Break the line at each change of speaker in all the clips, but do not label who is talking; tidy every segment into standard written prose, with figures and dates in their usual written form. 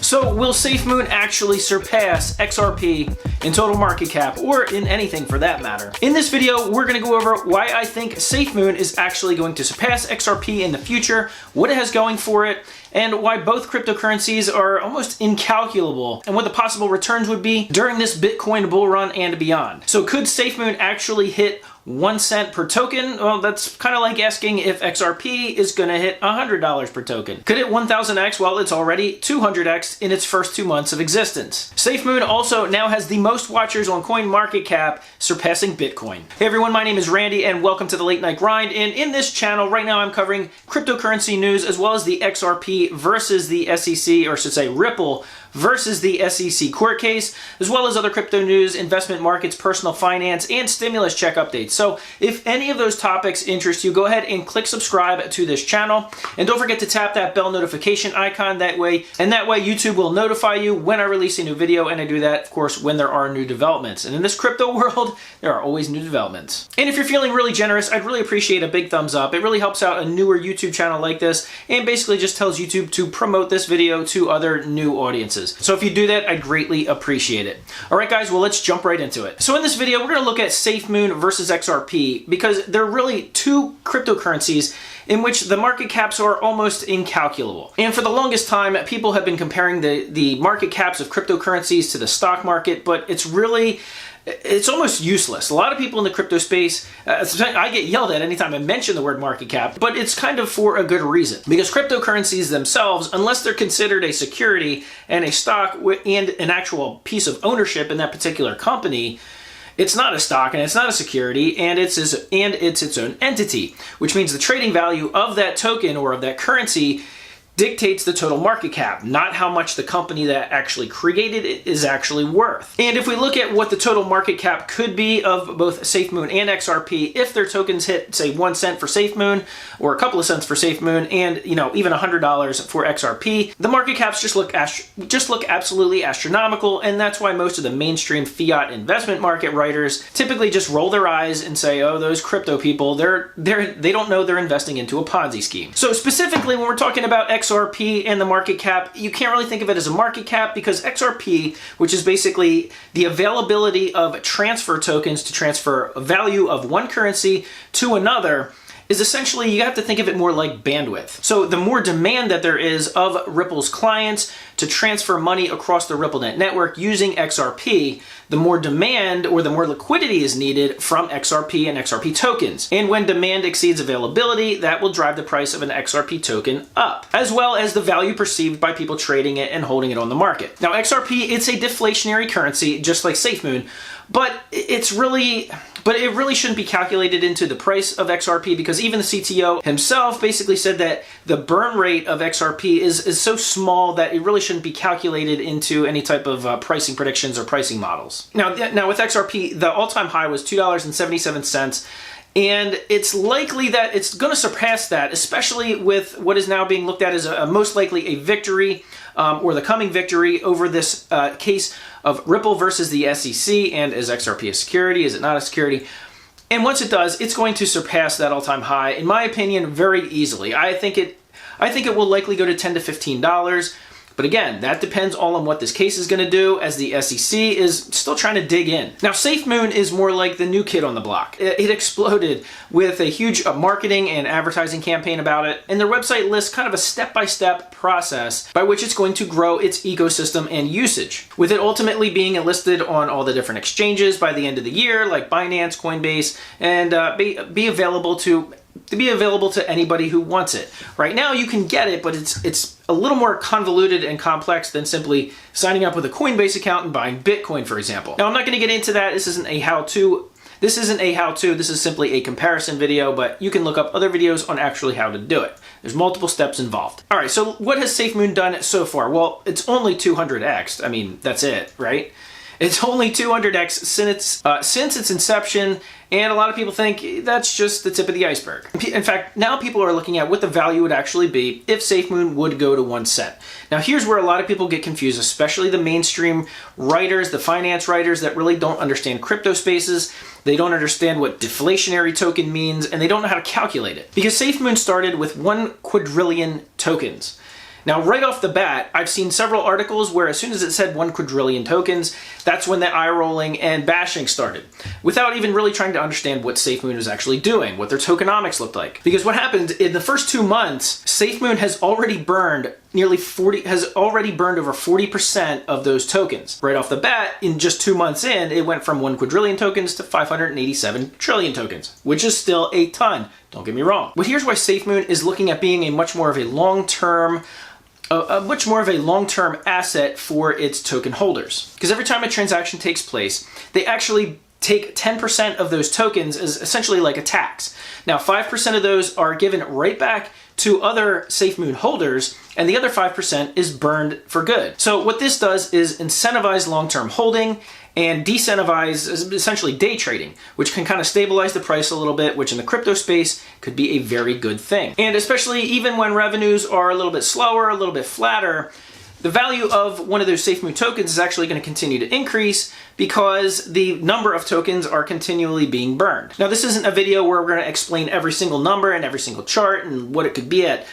So will Safemoon actually surpass XRP in total market cap, or in anything for that matter? In this video, we're going to go over why I think Safemoon is actually going to surpass XRP in the future, what it has going for it, and why both cryptocurrencies are almost incalculable, and what the possible returns would be during this Bitcoin bull run and beyond. So could Safemoon actually hit 1 cent per token? Well, that's kind of like asking if XRP is going to hit $100 per token. Could it 1000x? Well, it's already 200x in its first 2 months of existence. Safemoon also now has the most watchers on CoinMarketCap, surpassing Bitcoin. Hey everyone, my name is Randy and welcome to the Late Night Grind. And in this channel right now I'm covering cryptocurrency news as well as the XRP versus the SEC, or I should say Ripple versus the SEC court case, as well as other crypto news, investment markets, personal finance, and stimulus check updates. So if any of those topics interest you, go ahead and click subscribe to this channel. And don't forget to tap that bell notification icon that way YouTube will notify you when I release a new video, and I do that, of course, when there are new developments. And in this crypto world, there are always new developments. And if you're feeling really generous, I'd really appreciate a big thumbs up. It really helps out a newer YouTube channel like this, and basically just tells YouTube to promote this video to other new audiences. So if you do that, I'd greatly appreciate it. All right, guys, well, let's jump right into it. So in this video, we're going to look at Safemoon versus XRP because they're really two cryptocurrencies in which the market caps are almost incalculable. And for the longest time, people have been comparing the market caps of cryptocurrencies to the stock market, but it's almost useless. A lot of people in the crypto space, I get yelled at anytime I mention the word market cap, but it's kind of for a good reason. Because cryptocurrencies themselves, unless they're considered a security and a stock and an actual piece of ownership in that particular company, it's not a stock and it's not a security, and it's its own entity, which means the trading value of that token or of that currency dictates the total market cap, not how much the company that actually created it is actually worth. And if we look at what the total market cap could be of both Safemoon and XRP, if their tokens hit, say, 1 cent for Safemoon or a couple of cents for Safemoon, and even $100 for XRP, the market caps just look absolutely astronomical. And that's why most of the mainstream fiat investment market writers typically just roll their eyes and say, "Oh, those crypto people, they don't know they're investing into a Ponzi scheme." So specifically, when we're talking about XRP and the market cap, you can't really think of it as a market cap because XRP, which is basically the availability of transfer tokens to transfer a value of one currency to another, is essentially, you have to think of it more like bandwidth. So the more demand that there is of Ripple's clients to transfer money across the RippleNet network using XRP, the more demand or the more liquidity is needed from XRP and XRP tokens. And when demand exceeds availability, that will drive the price of an XRP token up, as well as the value perceived by people trading it and holding it on the market. Now, XRP, it's a deflationary currency, just like Safemoon, but it really shouldn't be calculated into the price of XRP because even the CTO himself basically said that the burn rate of XRP is so small that it really shouldn't be calculated into any type of pricing predictions or pricing models. Now with XRP, the all-time high was $2.77. And it's likely that it's going to surpass that, especially with what is now being looked at as most likely a victory or the coming victory over this case of Ripple versus the SEC. And is XRP a security? Is it not a security? And once it does, it's going to surpass that all-time high, in my opinion, very easily. I think it will likely go to $10 to $15. But again, that depends all on what this case is going to do, as the SEC is still trying to dig in. Now, Safemoon is more like the new kid on the block. It exploded with a huge marketing and advertising campaign about it, and their website lists kind of a step-by-step process by which it's going to grow its ecosystem and usage, with it ultimately being listed on all the different exchanges by the end of the year, like Binance, Coinbase, and be available to anybody who wants it. Right now you can get it, but it's a little more convoluted and complex than simply signing up with a Coinbase account and buying Bitcoin, for example. Now, I'm not going to get into that. This isn't a how-to. This is simply a comparison video, but you can look up other videos on actually how to do it. There's multiple steps involved. All right, so what has Safemoon done so far? Well, it's only 200x. I mean, that's it, right? It's only 200x since its inception, and a lot of people think that's just the tip of the iceberg. In fact, now people are looking at what the value would actually be if Safemoon would go to 1 cent. Now here's where a lot of people get confused, especially the mainstream writers, the finance writers that really don't understand crypto spaces. They don't understand what deflationary token means, and they don't know how to calculate it. Because Safemoon started with 1 quadrillion tokens. Now, right off the bat, I've seen several articles where as soon as it said 1 quadrillion tokens, that's when the eye rolling and bashing started, without even really trying to understand what Safemoon was actually doing, what their tokenomics looked like. Because what happened in the first 2 months, Safemoon has already burned over 40% of those tokens. Right off the bat, in just 2 months in, it went from 1 quadrillion tokens to 587 trillion tokens, which is still a ton. Don't get me wrong. But here's why Safemoon is looking at being a much more of a long-term asset for its token holders. Because every time a transaction takes place, they actually take 10% of those tokens as essentially like a tax. Now, 5% of those are given right back to other Safemoon holders, and the other 5% is burned for good. So what this does is incentivize long-term holding and decentivize essentially day trading, which can kind of stabilize the price a little bit, which in the crypto space could be a very good thing. And especially even when revenues are a little bit slower, a little bit flatter, the value of one of those Safemoon tokens is actually going to continue to increase because the number of tokens are continually being burned. Now, this isn't a video where we're going to explain every single number and every single chart and what it could be at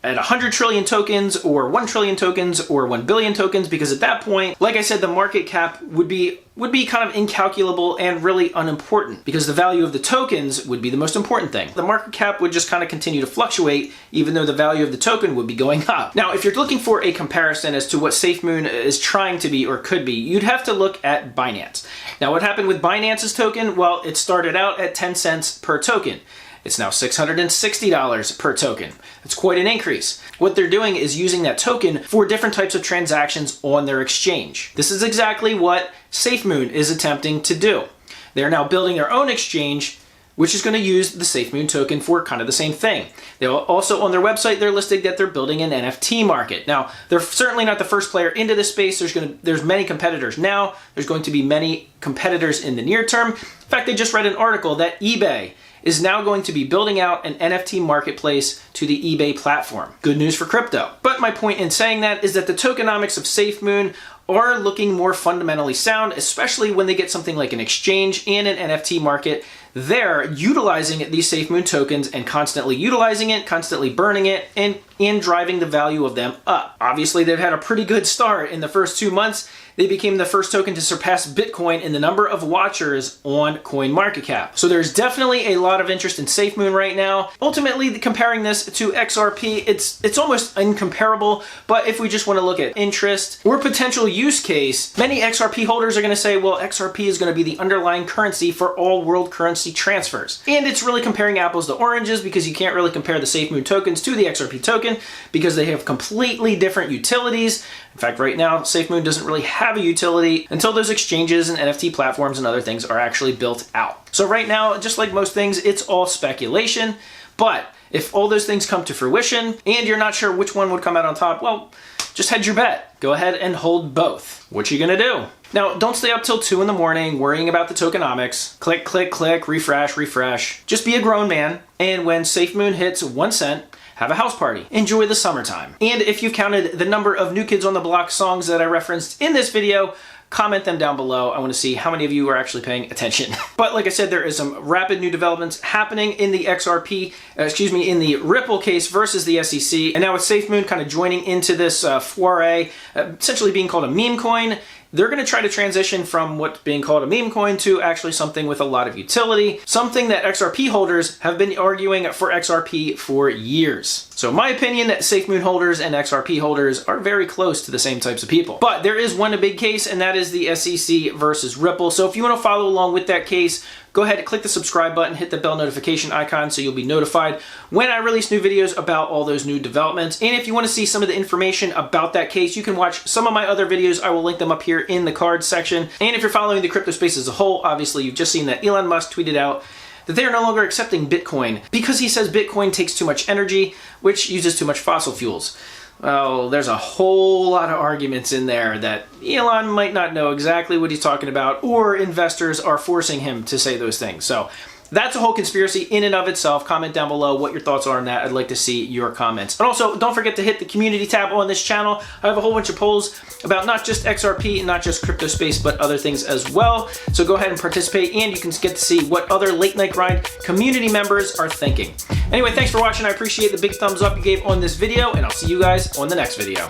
100 trillion tokens or 1 trillion tokens or 1 billion tokens, because at that point, like I said, the market cap would be kind of incalculable and really unimportant, because the value of the tokens would be the most important thing. The market cap would just kind of continue to fluctuate, even though the value of the token would be going up. Now, if you're looking for a comparison as to what Safemoon is trying to be or could be, you'd have to look at Binance. Now, what happened with Binance's token? Well, it started out at 10 cents per token. It's now $660 per token. That's quite an increase. What they're doing is using that token for different types of transactions on their exchange. This is exactly what Safemoon is attempting to do. They're now building their own exchange, which is going to use the Safemoon token for kind of the same thing. They'll also, on their website, they're listing that they're building an NFT market. Now, they're certainly not the first player into this space. There's many competitors now. There's going to be many competitors in the near term. In fact, I just read an article that eBay is now going to be building out an NFT marketplace to the eBay platform. Good news for crypto. But my point in saying that is that the tokenomics of Safemoon are looking more fundamentally sound, especially when they get something like an exchange and an NFT market. They're utilizing these Safemoon tokens and constantly utilizing it, constantly burning it, and driving the value of them up. Obviously, they've had a pretty good start. In the first 2 months, they became the first token to surpass Bitcoin in the number of watchers on CoinMarketCap. So there's definitely a lot of interest in Safemoon right now. Ultimately, comparing this to XRP, it's almost incomparable, but if we just want to look at interest or potential use case, many XRP holders are going to say, well, XRP is going to be the underlying currency for all world currency transfers. And it's really comparing apples to oranges, because you can't really compare the Safemoon tokens to the XRP token because they have completely different utilities. In fact, right now, Safemoon doesn't really have a utility until those exchanges and NFT platforms and other things are actually built out. So right now, just like most things, it's all speculation. But if all those things come to fruition and you're not sure which one would come out on top, well, just hedge your bet. Go ahead and hold both. What you gonna do? Now, don't stay up till 2 in the morning worrying about the tokenomics. Click, click, click, refresh, refresh. Just be a grown man, and when Safemoon hits 1 cent, have a house party. Enjoy the summertime. And if you've counted the number of New Kids on the Block songs that I referenced in this video, comment them down below. I want to see how many of you are actually paying attention. But like I said, there is some rapid new developments happening in the in the Ripple case versus the SEC. And now with Safemoon kind of joining into this foray, essentially being called a meme coin, they're going to try to transition from what's being called a meme coin to actually something with a lot of utility, something that XRP holders have been arguing for XRP for years. So in my opinion, Safemoon holders and XRP holders are very close to the same types of people. But there is one big case, and that is the SEC versus Ripple. So if you want to follow along with that case, go ahead and click the subscribe button, hit the bell notification icon so you'll be notified when I release new videos about all those new developments. And if you want to see some of the information about that case, you can watch some of my other videos. I will link them up here in the cards section. And if you're following the crypto space as a whole, obviously you've just seen that Elon Musk tweeted out that they are no longer accepting Bitcoin because he says Bitcoin takes too much energy, which uses too much fossil fuels. Well, there's a whole lot of arguments in there that Elon might not know exactly what he's talking about, or investors are forcing him to say those things. So that's a whole conspiracy in and of itself. Comment down below what your thoughts are on that. I'd like to see your comments. And also, don't forget to hit the community tab on this channel. I have a whole bunch of polls about not just XRP and not just crypto space, but other things as well. So go ahead and participate, and you can get to see what other Late Night Grind community members are thinking. Anyway, thanks for watching. I appreciate the big thumbs up you gave on this video, and I'll see you guys on the next video.